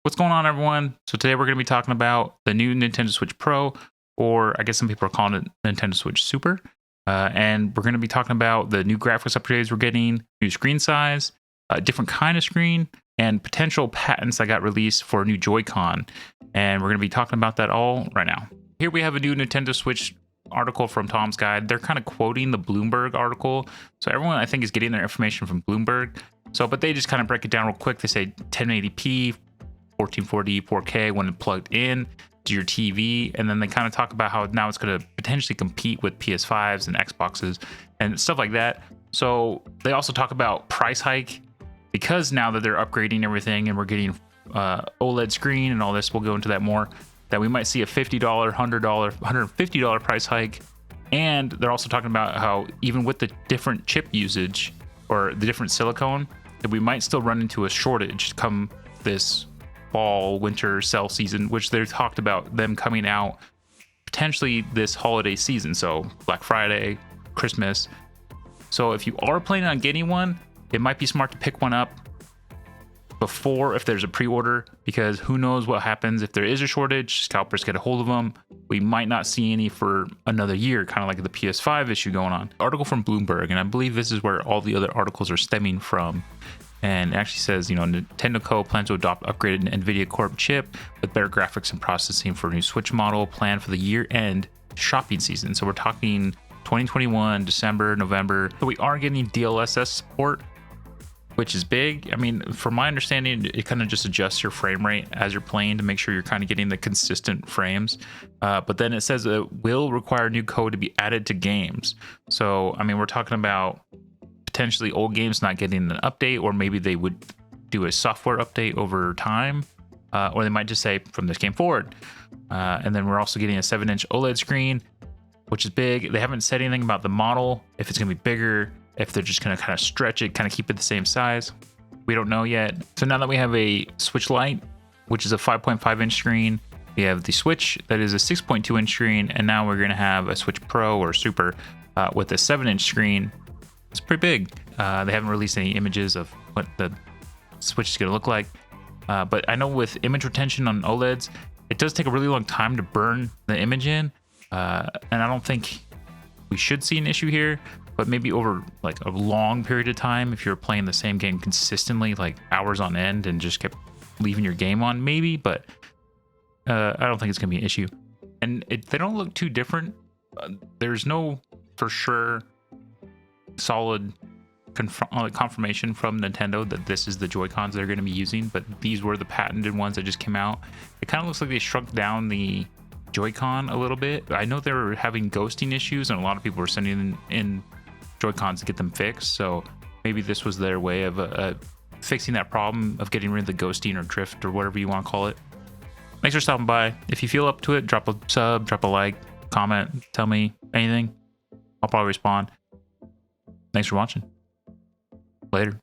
What's going on, everyone? So today we're going to be talking about the new Nintendo Switch Pro, or I guess some people are calling it Nintendo Switch Super. And we're going to be talking about the new graphics upgrades we're getting, new screen size, a different kind of screen, and potential patents that got released for a new Joy-Con. And we're going to be talking about that all right now. Here we have a new Nintendo Switch article from Tom's Guide. They're kind of quoting the Bloomberg article. So everyone, I think, is getting their information from Bloomberg. But they just kind of break it down real quick. They say 1080p, 1440, 4K when it plugged in to your TV, and then they kind of talk about how now it's going to potentially compete with PS5s and Xboxes and stuff like that. So they also talk about price hike, because now that they're upgrading everything and we're getting OLED screen and all this, we'll go into that more, that we might see a $50, $100, $150 price hike. And they're also talking about how even with the different chip usage or the different silicone, that we might still run into a shortage come this fall, winter sell season, which they've talked about them coming out potentially this holiday season. So Black Friday, Christmas. So if you are planning on getting one, it might be smart to pick one up before, if there's a pre-order, because who knows what happens if there is a shortage. Scalpers get a hold of them. We might not see any for another year, kind of like the PS5 issue going on. Article from Bloomberg, and I believe this is where all the other articles are stemming from. And it actually says, Nintendo Co. plans to adopt upgraded NVIDIA Corp chip with better graphics and processing for a new Switch model planned for the year-end shopping season. So we're talking 2021, December, November. So we are getting DLSS support, which is big. I mean, from my understanding, it kind of just adjusts your frame rate as you're playing to make sure you're kind of getting the consistent frames. But then it says it will require new code to be added to games. So, I mean, we're talking about potentially old games not getting an update, or maybe they would do a software update over time, or they might just say from this game forward. And then we're also getting a 7-inch OLED screen, which is big. They haven't said anything about the model, if it's going to be bigger, if they're just going to kind of stretch it, kind of keep it the same size. We don't know yet. So now that we have a Switch Lite, which is a 5.5-inch screen, we have the Switch that is a 6.2-inch screen, and now we're going to have a Switch Pro or Super with a 7-inch screen. It's pretty big. They haven't released any images of what the Switch is going to look like. But I know with image retention on OLEDs, it does take a really long time to burn the image in. And I don't think we should see an issue here, but maybe over like a long period of time, if you're playing the same game consistently, like hours on end, and just kept leaving your game on, maybe. But I don't think it's going to be an issue. And they don't look too different. There's no for sure solid confirmation from Nintendo that this is the Joy-Cons they're going to be using, but these were the patented ones that just came out. It kind of looks like they shrunk down the Joy-Con a little bit. I know they were having ghosting issues, and a lot of people were sending in Joy-Cons to get them fixed, so maybe this was their way of fixing that problem of getting rid of the ghosting or drift or whatever you want to call it. Thanks for stopping by. If you feel up to it, drop a sub, drop a like, comment, tell me anything. I'll probably respond. Thanks for watching. Later.